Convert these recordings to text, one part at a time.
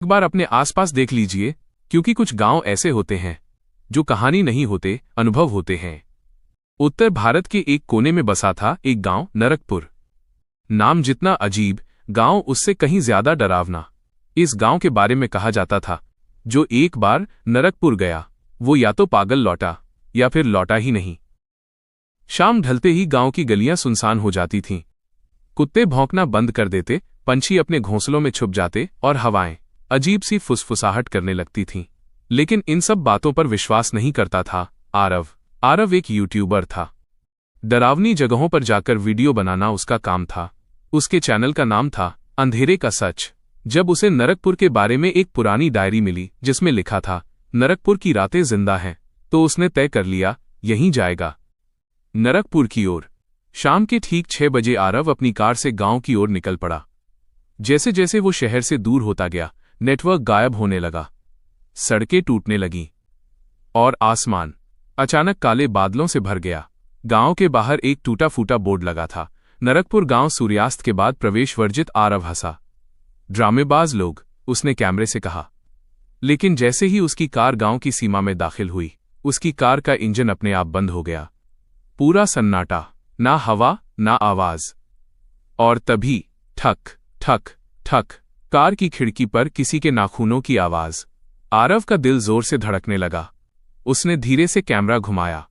एक बार अपने आसपास देख लीजिए, क्योंकि कुछ गांव ऐसे होते हैं जो कहानी नहीं होते, अनुभव होते हैं। उत्तर भारत के एक कोने में बसा था एक गांव, नरकपुर। नाम जितना अजीब, गांव उससे कहीं ज्यादा डरावना। इस गांव के बारे में कहा जाता था, जो एक बार नरकपुर गया वो या तो पागल लौटा या फिर लौटा ही नहीं। शाम ढलते ही गांव की गलियां सुनसान हो जाती थीं। कुत्ते भौंकना बंद कर देते, पंछी अपने घोंसलों में छुप जाते और हवाएं अजीब सी फुसफुसाहट करने लगती थीं। लेकिन इन सब बातों पर विश्वास नहीं करता था आरव एक यूट्यूबर था। डरावनी जगहों पर जाकर वीडियो बनाना उसका काम था। उसके चैनल का नाम था अंधेरे का सच। जब उसे नरकपुर के बारे में एक पुरानी डायरी मिली जिसमें लिखा था नरकपुर की रातें जिंदा हैं, तो उसने तय कर लिया यहीं जाएगा, नरकपुर की ओर। शाम के ठीक 6 बजे आरव अपनी कार से गांव की ओर निकल पड़ा। जैसे जैसे वो शहर से दूर होता गया, नेटवर्क गायब होने लगा, सड़कें टूटने लगीं और आसमान अचानक काले बादलों से भर गया। गांव के बाहर एक टूटा फूटा बोर्ड लगा था, नरकपुर गांव सूर्यास्त के बाद प्रवेश वर्जित। आरव हंसा। ड्रामेबाज लोग, उसने कैमरे से कहा। लेकिन जैसे ही उसकी कार गांव की सीमा में दाखिल हुई, उसकी कार का इंजन अपने आप बंद हो गया। पूरा सन्नाटा, ना हवा ना आवाज। और तभी ठक ठक ठक, कार की खिड़की पर किसी के नाखूनों की आवाज। आरव का दिल जोर से धड़कने लगा। उसने धीरे से कैमरा घुमाया।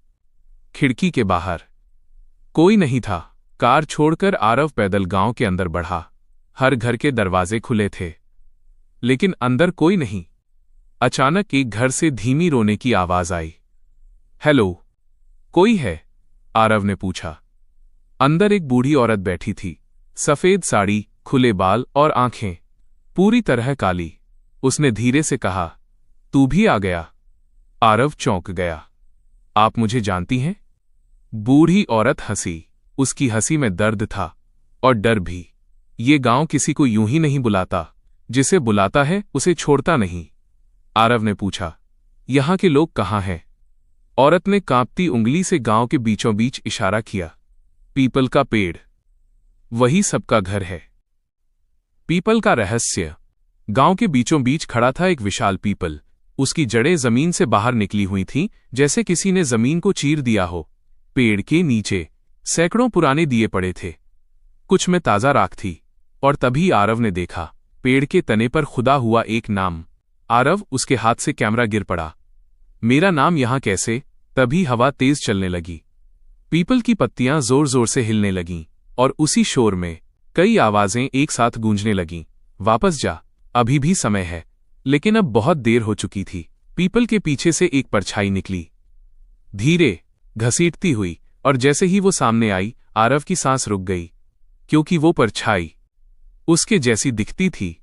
खिड़की के बाहर कोई नहीं था। कार छोड़कर आरव पैदल गांव के अंदर बढ़ा। हर घर के दरवाजे खुले थे, लेकिन अंदर कोई नहीं। अचानक एक घर से धीमी रोने की आवाज आई। हेलो, कोई है? आरव ने पूछा। अंदर एक बूढ़ी औरत बैठी थी, सफेद साड़ी, खुले बाल और आंखें पूरी तरह काली। उसने धीरे से कहा, तू भी आ गया? आरव चौंक गया। आप मुझे जानती हैं? बूढ़ी औरत हंसी। उसकी हंसी में दर्द था और डर भी। ये गांव किसी को यूं ही नहीं बुलाता, जिसे बुलाता है उसे छोड़ता नहीं। आरव ने पूछा, यहां के लोग कहाँ हैं? औरत ने कांपती उंगली से गांव के बीचों बीच इशारा किया। पीपल का पेड़, वही सबका घर है। पीपल का रहस्य। गांव के बीचों बीच खड़ा था एक विशाल पीपल। उसकी जड़ें जमीन से बाहर निकली हुई थीं, जैसे किसी ने जमीन को चीर दिया हो। पेड़ के नीचे सैकड़ों पुराने दिए पड़े थे, कुछ में ताजा राख थी। और तभी आरव ने देखा, पेड़ के तने पर खुदा हुआ एक नाम। आरव, उसके हाथ से कैमरा गिर पड़ा। मेरा नाम यहां कैसे? तभी हवा तेज चलने लगी। पीपल की पत्तियां जोर जोर से हिलने लगीं और उसी शोर में कई आवाजें एक साथ गूंजने लगीं। वापस जा, अभी भी समय है। लेकिन अब बहुत देर हो चुकी थी। पीपल के पीछे से एक परछाई निकली, धीरे घसीटती हुई, और जैसे ही वो सामने आई, आरव की सांस रुक गई, क्योंकि वो परछाई उसके जैसी दिखती थी।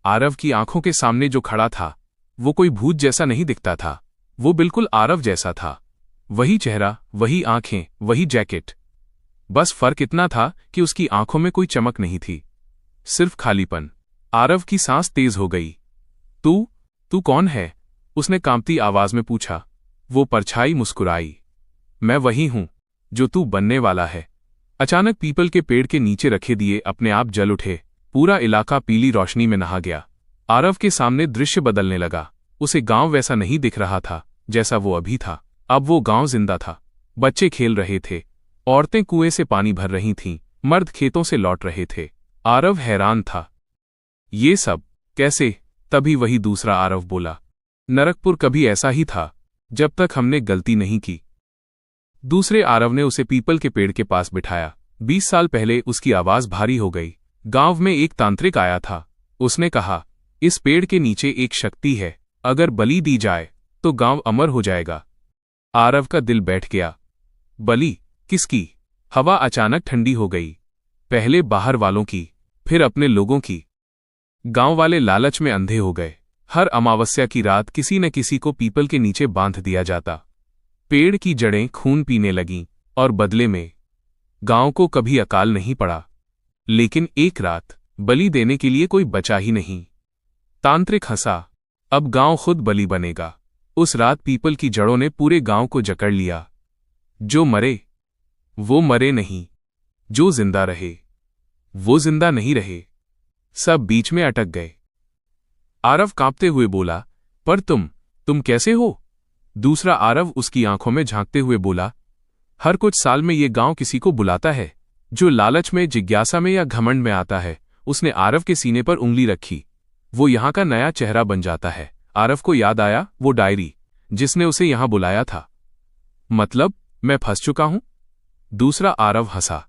आरव की आंखों के सामने जो खड़ा था, वो कोई भूत जैसा नहीं दिखता था। वो बिल्कुल आरव जैसा था। वही चेहरा, वही आंखें, वही जैकेट। बस फर्क इतना था कि उसकी आंखों में कोई चमक नहीं थी, सिर्फ खालीपन। आरव की सांस तेज हो गई। तू कौन है? उसने कांपती आवाज में पूछा। वो परछाई मुस्कुराई। मैं वही हूं जो तू बनने वाला है। अचानक पीपल के पेड़ के नीचे रखे दिए अपने आप जल उठे। पूरा इलाका पीली रोशनी में नहा गया। आरव के सामने दृश्य बदलने लगा। उसे गांव वैसा नहीं दिख रहा था जैसा वो अभी था। अब वो गांव जिंदा था। बच्चे खेल रहे थे, औरतें कुएं से पानी भर रही थीं, मर्द खेतों से लौट रहे थे। आरव हैरान था, ये सब कैसे? तभी वही दूसरा आरव बोला, नरकपुर कभी ऐसा ही था, जब तक हमने गलती नहीं की। दूसरे आरव ने उसे पीपल के पेड़ के पास बिठाया। 20 साल पहले उसकी आवाज भारी हो गई। गांव में एक तांत्रिक आया था। उसने कहा, इस पेड़ के नीचे एक शक्ति है, अगर बलि दी जाए तो गांव अमर हो जाएगा। आरव का दिल बैठ गया। बलि किसकी? हवा अचानक ठंडी हो गई, पहले बाहर वालों की, फिर अपने लोगों की। गांव वाले लालच में अंधे हो गए। हर अमावस्या की रात किसी न किसी को पीपल के नीचे बांध दिया जाता। पेड़ की जड़ें खून पीने लगीं और बदले में गांव को कभी अकाल नहीं पड़ा। लेकिन एक रात बलि देने के लिए कोई बचा ही नहीं। तांत्रिक हंसा, अब गांव खुद बलि बनेगा। उस रात पीपल की जड़ों ने पूरे गांव को जकड़ लिया। जो मरे वो मरे नहीं, जो जिंदा रहे वो जिंदा नहीं रहे, सब बीच में अटक गए। आरव कांपते हुए बोला, पर तुम कैसे हो? दूसरा आरव उसकी आंखों में झांकते हुए बोला, हर कुछ साल में ये गांव किसी को बुलाता है, जो लालच में, जिज्ञासा में या घमंड में आता है। उसने आरव के सीने पर उंगली रखी। वो यहां का नया चेहरा बन जाता है। आरव को याद आया वो डायरी जिसने उसे यहां बुलाया था। मतलब मैं फंस चुका हूं? दूसरा आरव हंसा।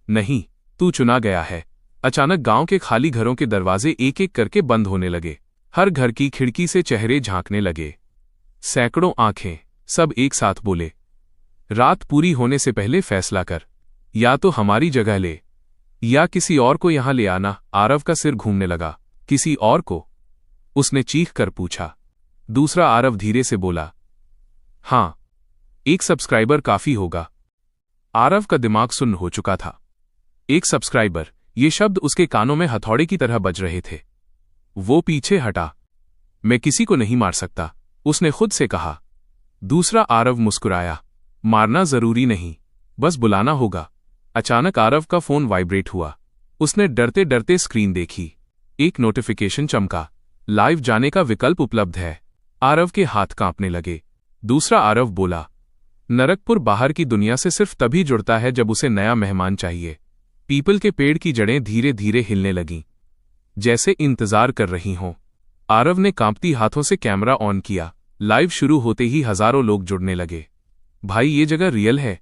नहीं, तू चुना गया है। अचानक गांव के खाली घरों के दरवाजे एक एक करके बंद होने लगे। हर घर की खिड़की से चेहरे झांकने लगे। सैकड़ों आंखें, सब एक साथ बोले, रात पूरी होने से पहले फैसला कर, या तो हमारी जगह ले या किसी और को यहां ले आना। आरव का सिर घूमने लगा। किसी और को? उसने चीख कर पूछा। दूसरा आरव धीरे से बोला, हां, एक सब्सक्राइबर काफी होगा। आरव का दिमाग सुन्न हो चुका था। एक सब्सक्राइबर, ये शब्द उसके कानों में हथौड़े की तरह बज रहे थे। वो पीछे हटा। मैं किसी को नहीं मार सकता, उसने खुद से कहा। दूसरा आरव मुस्कुराया। मारना जरूरी नहीं, बस बुलाना होगा। अचानक आरव का फोन वाइब्रेट हुआ। उसने डरते डरते स्क्रीन देखी। एक नोटिफिकेशन चमका, लाइव जाने का विकल्प उपलब्ध है। आरव के हाथ कांपने लगे। दूसरा आरव बोला, नरकपुर बाहर की दुनिया से सिर्फ तभी जुड़ता है जब उसे नया मेहमान चाहिए। पीपल के पेड़ की जड़ें धीरे धीरे हिलने लगीं, जैसे इंतजार कर रही हों। आरव ने कांपती हाथों से कैमरा ऑन किया। लाइव शुरू होते ही हजारों लोग जुड़ने लगे। भाई, ये जगह रियल है,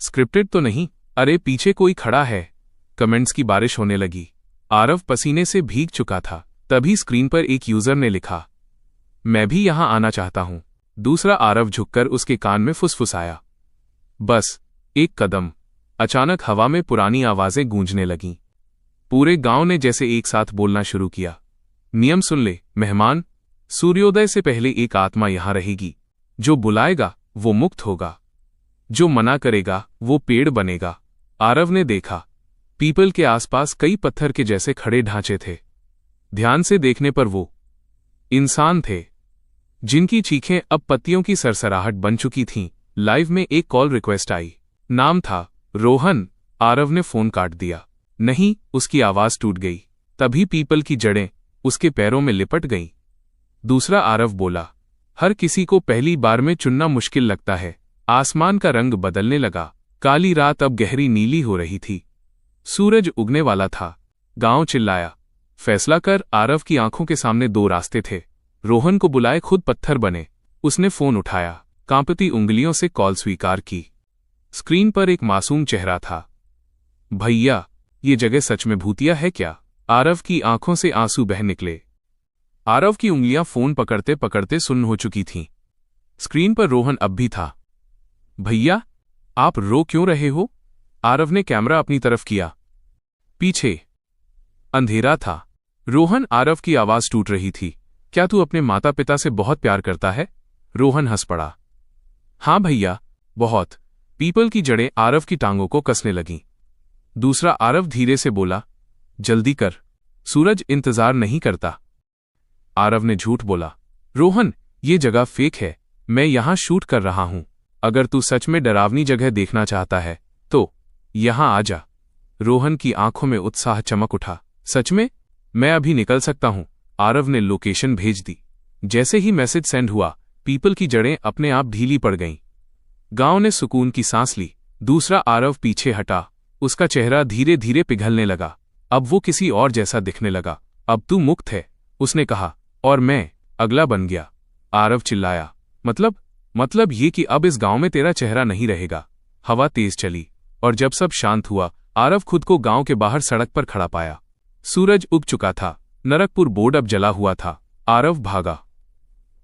स्क्रिप्टेड तो नहीं? अरे पीछे कोई खड़ा है। कमेंट्स की बारिश होने लगी। आरव पसीने से भीग चुका था। तभी स्क्रीन पर एक यूजर ने लिखा, मैं भी यहां आना चाहता हूं। दूसरा आरव झुककर उसके कान में फुसफुसाया, बस एक कदम। अचानक हवा में पुरानी आवाजें गूंजने लगीं। पूरे गांव ने जैसे एक साथ बोलना शुरू किया, नियम सुन ले मेहमान, सूर्योदय से पहले एक आत्मा यहां रहेगी। जो बुलाएगा वो मुक्त होगा, जो मना करेगा वो पेड़ बनेगा। आरव ने देखा, पीपल के आसपास कई पत्थर के जैसे खड़े ढांचे थे। ध्यान से देखने पर वो इंसान थे, जिनकी चीखें अब पत्तियों की सरसराहट बन चुकी थीं। लाइव में एक कॉल रिक्वेस्ट आई। नाम था रोहन। आरव ने फोन काट दिया। नहीं, उसकी आवाज टूट गई। तभी पीपल की जड़ें उसके पैरों में लिपट गईं। दूसरा आरव बोला, हर किसी को पहली बार में चुनना मुश्किल लगता है। आसमान का रंग बदलने लगा। काली रात अब गहरी नीली हो रही थी। सूरज उगने वाला था। गांव चिल्लाया, फैसला कर। आरव की आंखों के सामने दो रास्ते थे। रोहन को बुलाए, खुद पत्थर बने। उसने फोन उठाया, कांपती उंगलियों से कॉल स्वीकार की। स्क्रीन पर एक मासूम चेहरा था। भैया, ये जगह सच में भूतिया है क्या? आरव की आंखों से आंसू बह निकले। आरव की उंगलियां फोन पकड़ते पकड़ते सुन्न हो चुकी थीं। स्क्रीन पर रोहन अब भी था। भैया, आप रो क्यों रहे हो? आरव ने कैमरा अपनी तरफ किया। पीछे अंधेरा था। रोहन, आरव की आवाज टूट रही थी, क्या तू अपने माता पिता से बहुत प्यार करता है? रोहन हंस पड़ा। हां भैया, बहुत। पीपल की जड़ें आरव की टांगों को कसने लगीं। दूसरा आरव धीरे से बोला, जल्दी कर, सूरज इंतजार नहीं करता। आरव ने झूठ बोला, रोहन, ये जगह फेक है, मैं यहां शूट कर रहा हूं। अगर तू सच में डरावनी जगह देखना चाहता है तो यहां आ जा। रोहन की आंखों में उत्साह चमक उठा। सच में? मैं अभी निकल सकता हूं। आरव ने लोकेशन भेज दी। जैसे ही मैसेज सेंड हुआ, पीपल की जड़ें अपने आप ढीली पड़ गईं। गांव ने सुकून की सांस ली। दूसरा आरव पीछे हटा। उसका चेहरा धीरे धीरे पिघलने लगा। अब वो किसी और जैसा दिखने लगा। अब तू मुक्त है, उसने कहा, और मैं अगला बन गया। आरव चिल्लाया, मतलब ये कि अब इस गांव में तेरा चेहरा नहीं रहेगा। हवा तेज चली, और जब सब शांत हुआ, आरव खुद को गांव के बाहर सड़क पर खड़ा पाया। सूरज उग चुका था। नरकपुर बोर्ड अब जला हुआ था। आरव भागा।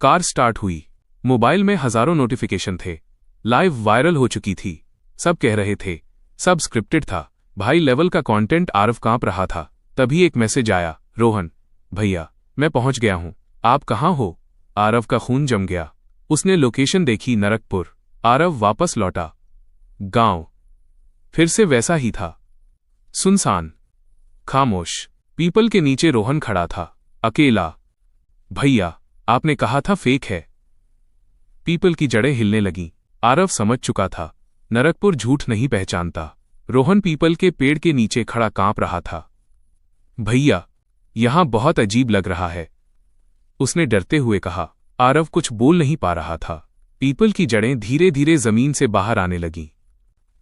कार स्टार्ट हुई। मोबाइल में हजारों नोटिफिकेशन थे। लाइव वायरल हो चुकी थी। सब कह रहे थे, सब स्क्रिप्टेड था। भाई लेवल का कंटेंट। आरव कांप रहा था। तभी एक मैसेज आया, रोहन भैया, मैं पहुंच गया हूं, आप कहां हो? आरव का खून जम गया। उसने लोकेशन देखी, नरकपुर। आरव वापस लौटा। गांव फिर से वैसा ही था, सुनसान, खामोश। पीपल के नीचे रोहन खड़ा था, अकेला। भैया, आपने कहा था फेक है। पीपल की जड़ें हिलने लगीं। आरव समझ चुका था, नरकपुर झूठ नहीं पहचानता। रोहन पीपल के पेड़ के नीचे खड़ा कांप रहा था। भैया, यहां बहुत अजीब लग रहा है। उसने डरते हुए कहा। आरव कुछ बोल नहीं पा रहा था। पीपल की जड़ें धीरे धीरे जमीन से बाहर आने लगीं,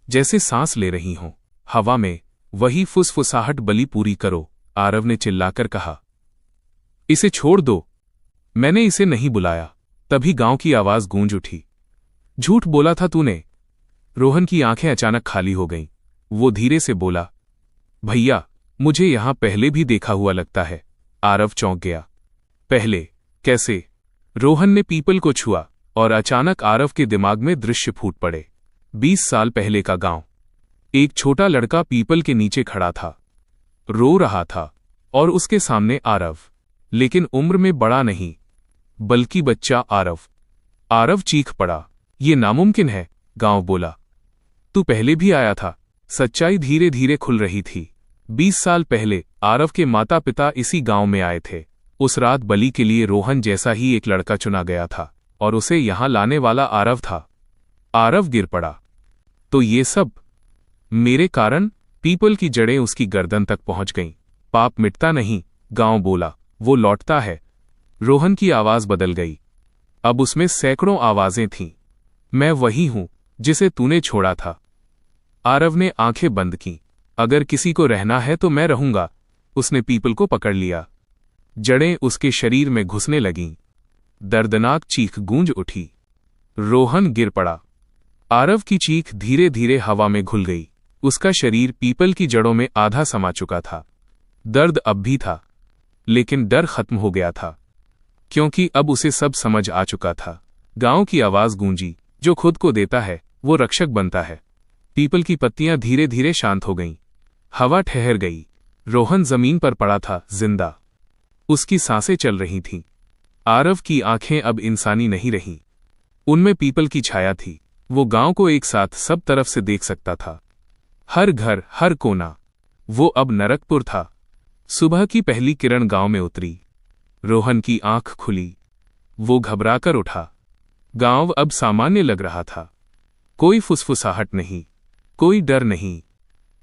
जैसे सांस ले रही हों। हवा में वही फुसफुसाहट बली पूरी करो, आरव ने चिल्लाकर कहा। इसे छोड़ दो, मैंने इसे नहीं बुलाया। तभी गांव की आवाज गूंज उठी। झूठ बोला था तूने। रोहन की आंखें अचानक खाली हो गईं। वो धीरे से बोला, भैया, मुझे यहां पहले भी देखा हुआ लगता है। आरव चौंक गया। पहले? कैसे? रोहन ने पीपल को छुआ और अचानक आरव के दिमाग में दृश्य फूट पड़े। 20 साल पहले का गांव। एक छोटा लड़का पीपल के नीचे खड़ा था, रो रहा था, और उसके सामने आरव, लेकिन उम्र में बड़ा नहीं, बल्कि बच्चा आरव। आरव चीख पड़ा। ये नामुमकिन है, गांव बोला। तू पहले भी आया था। सच्चाई धीरे धीरे खुल रही थी। 20 साल पहले आरव के माता पिता इसी गांव में आए थे। उस रात बलि के लिए रोहन जैसा ही एक लड़का चुना गया था, और उसे यहां लाने वाला आरव था। आरव गिर पड़ा। तो ये सब मेरे कारण? पीपल की जड़ें उसकी गर्दन तक पहुंच गईं। पाप मिटता नहीं, गांव बोला, वो लौटता है। रोहन की आवाज बदल गई। अब उसमें सैकड़ों आवाजें थीं। मैं वही हूं जिसे तूने छोड़ा था। आरव ने आंखें बंद कीं। अगर किसी को रहना है तो मैं रहूंगा। उसने पीपल को पकड़ लिया। जड़ें उसके शरीर में घुसने लगीं। दर्दनाक चीख गूंज उठी। रोहन गिर पड़ा। आरव की चीख धीरे धीरे हवा में घुल गई। उसका शरीर पीपल की जड़ों में आधा समा चुका था। दर्द अब भी था, लेकिन डर खत्म हो गया था, क्योंकि अब उसे सब समझ आ चुका था। गांव की आवाज गूंजी, जो खुद को देता है वो रक्षक बनता है। पीपल की पत्तियां धीरे धीरे शांत हो गईं। हवा ठहर गई। रोहन जमीन पर पड़ा था, जिंदा। उसकी सांसें चल रही थीं। आरव की आंखें अब इंसानी नहीं रहीं। उनमें पीपल की छाया थी। वो गांव को एक साथ सब तरफ से देख सकता था। हर घर, हर कोना। वो अब नरकपुर था। सुबह की पहली किरण गांव में उतरी। रोहन की आंख खुली। वो घबराकर उठा। गांव अब सामान्य लग रहा था। कोई फुसफुसाहट नहीं, कोई डर नहीं,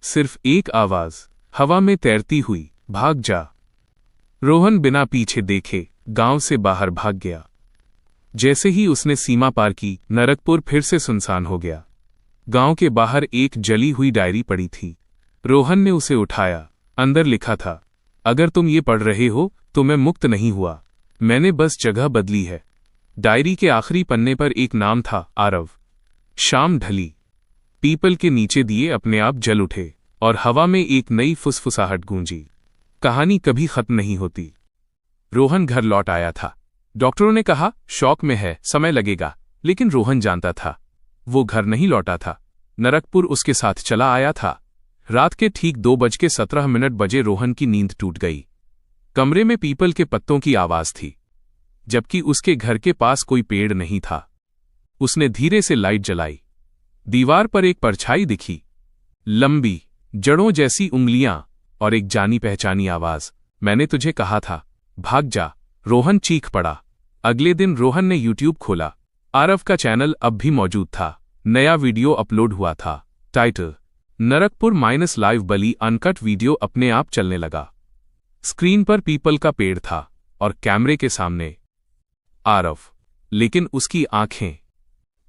सिर्फ एक आवाज हवा में तैरती हुई, भाग जा। रोहन बिना पीछे देखे गांव से बाहर भाग गया। जैसे ही उसने सीमा पार की, नरकपुर फिर से सुनसान हो गया। गांव के बाहर एक जली हुई डायरी पड़ी थी। रोहन ने उसे उठाया। अंदर लिखा था, अगर तुम ये पढ़ रहे हो तो मैं मुक्त नहीं हुआ, मैंने बस जगह बदली है। डायरी के आखिरी पन्ने पर एक नाम था, आरव। शाम ढली। पीपल के नीचे दिए अपने आप जल उठे और हवा में एक नई फुसफुसाहट गूंजी। कहानी कभी खत्म नहीं होती। रोहन घर लौट आया था। डॉक्टरों ने कहा शॉक में है, समय लगेगा, लेकिन रोहन जानता था वो घर नहीं लौटा था। नरकपुर उसके साथ चला आया था। रात के ठीक 2:17 बजे रोहन की नींद टूट गई। कमरे में पीपल के पत्तों की आवाज थी, जबकि उसके घर के पास कोई पेड़ नहीं था। उसने धीरे से लाइट जलाई। दीवार पर एक परछाई दिखी, लंबी, जड़ों जैसी उंगलियां और एक जानी पहचानी आवाज, मैंने तुझे कहा था, भाग जा। रोहन चीख पड़ा। अगले दिन रोहन ने यूट्यूब खोला। आरव का चैनल अब भी मौजूद था। नया वीडियो अपलोड हुआ था। टाइटल, नरकपुर -लाइव बलि अनकट। वीडियो अपने आप चलने लगा। स्क्रीन पर पीपल का पेड़ था और कैमरे के सामने आरव, लेकिन उसकी आंखें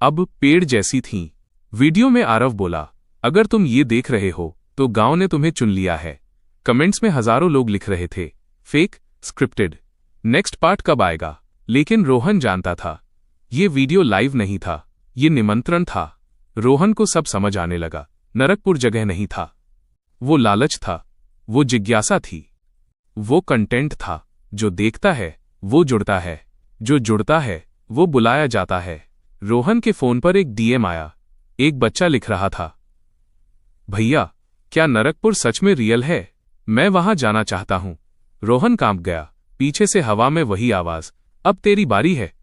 अब पेड़ जैसी थीं। वीडियो में आरव बोला, अगर तुम ये देख रहे हो तो गांव ने तुम्हें चुन लिया है। कमेंट्स में हजारों लोग लिख रहे थे, फेक, स्क्रिप्टेड, नेक्स्ट पार्ट कब आएगा। लेकिन रोहन जानता था ये वीडियो लाइव नहीं था, ये निमंत्रण था। रोहन को सब समझ आने लगा। नरकपुर जगह नहीं था, वो लालच था, वो जिज्ञासा थी, वो कंटेंट था। जो देखता है वो जुड़ता है, जो जुड़ता है वो बुलाया जाता है। रोहन के फोन पर एक डीएम आया। एक बच्चा लिख रहा था, भैया, क्या नरकपुर सच में रियल है? मैं वहां जाना चाहता हूं। रोहन कांप गया। पीछे से हवा में वही आवाज, अब तेरी बारी है।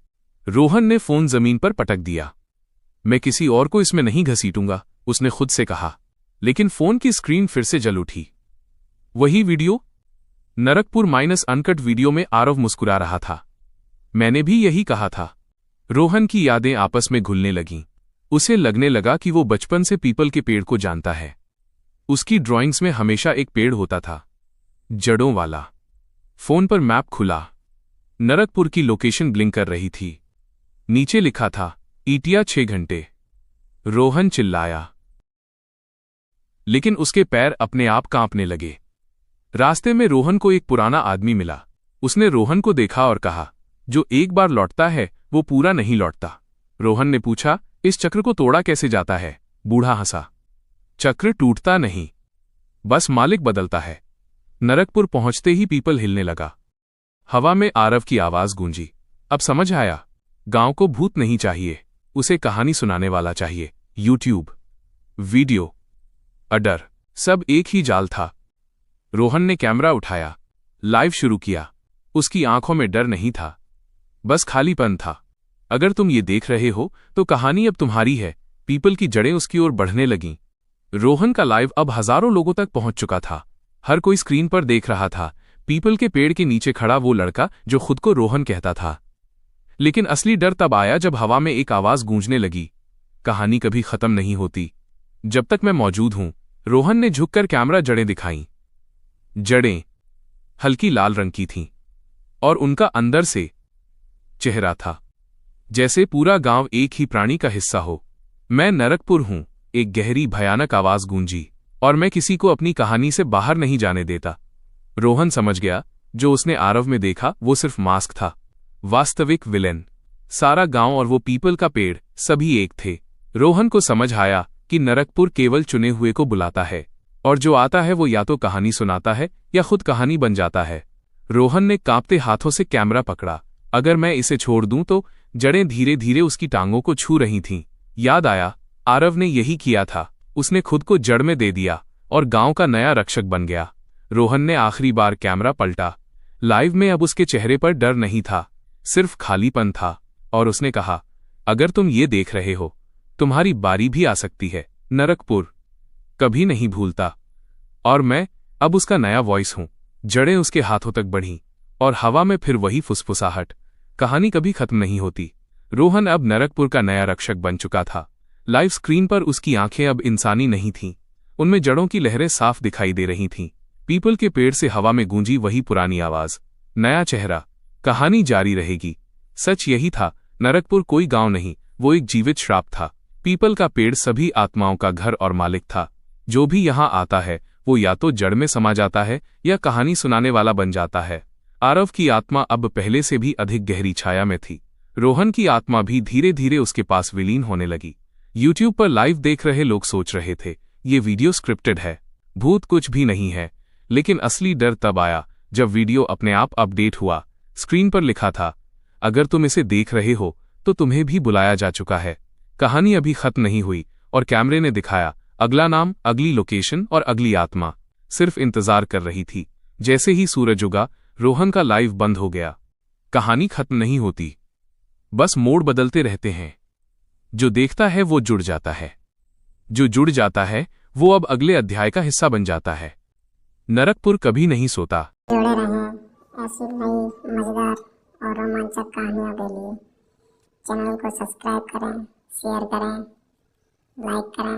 रोहन ने फोन जमीन पर पटक दिया। मैं किसी और को इसमें नहीं घसीटूंगा, उसने खुद से कहा। लेकिन फोन की स्क्रीन फिर से जल उठी। वही वीडियो, नरकपुर -अनकट वीडियो में आरव मुस्कुरा रहा था। मैंने भी यही कहा था। रोहन की यादें आपस में घुलने लगीं। उसे लगने लगा कि वो बचपन से पीपल के पेड़ को जानता है। उसकी ड्राइंग्स में हमेशा एक पेड़ होता था, जड़ों वाला। फोन पर मैप खुला। नरकपुर की लोकेशन ब्लिंक कर रही थी। नीचे लिखा था ईटिया 6 घंटे। रोहन चिल्लाया, लेकिन उसके पैर अपने आप कांपने लगे। रास्ते में रोहन को एक पुराना आदमी मिला। उसने रोहन को देखा और कहा, जो एक बार लौटता है वो पूरा नहीं लौटता। रोहन ने पूछा, इस चक्र को तोड़ा कैसे जाता है? बूढ़ा हंसा, चक्र टूटता नहीं, बस मालिक बदलता है। नरकपुर पहुंचते ही पीपल हिलने लगा। हवा में आरव की आवाज गूंजी। अब समझ आया, गांव को भूत नहीं चाहिए, उसे कहानी सुनाने वाला चाहिए। यूट्यूब वीडियो अडर सब एक ही जाल था। रोहन ने कैमरा उठाया, लाइव शुरू किया। उसकी आंखों में डर नहीं था, बस खालीपन था। अगर तुम ये देख रहे हो तो कहानी अब तुम्हारी है। पीपल की जड़ें उसकी ओर बढ़ने लगीं। रोहन का लाइव अब हजारों लोगों तक पहुंच चुका था। हर कोई स्क्रीन पर देख रहा था पीपल के पेड़ के नीचे खड़ा वो लड़का जो खुद को रोहन कहता था। लेकिन असली डर तब आया जब हवा में एक आवाज गूंजने लगी, कहानी कभी खत्म नहीं होती जब तक मैं मौजूद हूं। रोहन ने झुककर कैमरा जड़ें दिखाईं। जड़ें हल्की लाल रंग की थीं और उनका अंदर से चेहरा था, जैसे पूरा गांव एक ही प्राणी का हिस्सा हो। मैं नरकपुर हूं, एक गहरी भयानक आवाज गूंजी, और मैं किसी को अपनी कहानी से बाहर नहीं जाने देता। रोहन समझ गया, जो उसने आरव में देखा वो सिर्फ मास्क था। वास्तविक विलेन सारा गांव और वो पीपल का पेड़ सभी एक थे। रोहन को समझ आया कि नरकपुर केवल चुने हुए को बुलाता है, और जो आता है वो या तो कहानी सुनाता है या खुद कहानी बन जाता है। रोहन ने कांपते हाथों से कैमरा पकड़ा। अगर मैं इसे छोड़ दूं तो जड़ें धीरे धीरे उसकी टांगों को छू रही थीं। याद आया, आरव ने यही किया था। उसने खुद को जड़ में दे दिया और गांव का नया रक्षक बन गया। रोहन ने आखिरी बार कैमरा पलटा। लाइव में अब उसके चेहरे पर डर नहीं था, सिर्फ खालीपन था। और उसने कहा, अगर तुम ये देख रहे हो, तुम्हारी बारी भी आ सकती है। नरकपुर कभी नहीं भूलता, और मैं अब उसका नया वॉइस हूं। जड़ें उसके हाथों तक बढ़ीं और हवा में फिर वही फुसफुसाहट। कहानी कभी खत्म नहीं होती। रोहन अब नरकपुर का नया रक्षक बन चुका था। लाइव स्क्रीन पर उसकी आंखें अब इंसानी नहीं थीं, उनमें जड़ों की लहरें साफ दिखाई दे रही थीं। पीपल के पेड़ से हवा में गूंजी वही पुरानी आवाज, नया चेहरा, कहानी जारी रहेगी। सच यही था, नरकपुर कोई गांव नहीं, वो एक जीवित श्राप था। पीपल का पेड़ सभी आत्माओं का घर और मालिक था। जो भी यहां आता है वो या तो जड़ में समा जाता है या कहानी सुनाने वाला बन जाता है। आरव की आत्मा अब पहले से भी अधिक गहरी छाया में थी। रोहन की आत्मा भी धीरे धीरे उसके पास विलीन होने लगी। यूट्यूब पर लाइव देख रहे लोग सोच रहे थे, ये वीडियो स्क्रिप्टेड है, भूत कुछ भी नहीं है। लेकिन असली डर तब आया जब वीडियो अपने आप अपडेट हुआ। स्क्रीन पर लिखा था, अगर तुम इसे देख रहे हो तो तुम्हें भी बुलाया जा चुका है। कहानी अभी खत्म नहीं हुई, और कैमरे ने दिखाया अगला नाम, अगली लोकेशन और अगली आत्मा सिर्फ इंतजार कर रही थी। जैसे ही सूरज उगा, रोहन का लाइव बंद हो गया। कहानी खत्म नहीं होती, बस मोड़ बदलते रहते हैं। जो देखता है वो जुड़ जाता है, जो जुड़ जाता है वो अब अगले अध्याय का हिस्सा बन जाता है। नरकपुर कभी नहीं सोता। जुड़े रहें ऐसी नई मजेदार और रोमांचक कहानियों के लिए चैनल को सब्सक्राइब करें, शेयर करें, लाइक करें।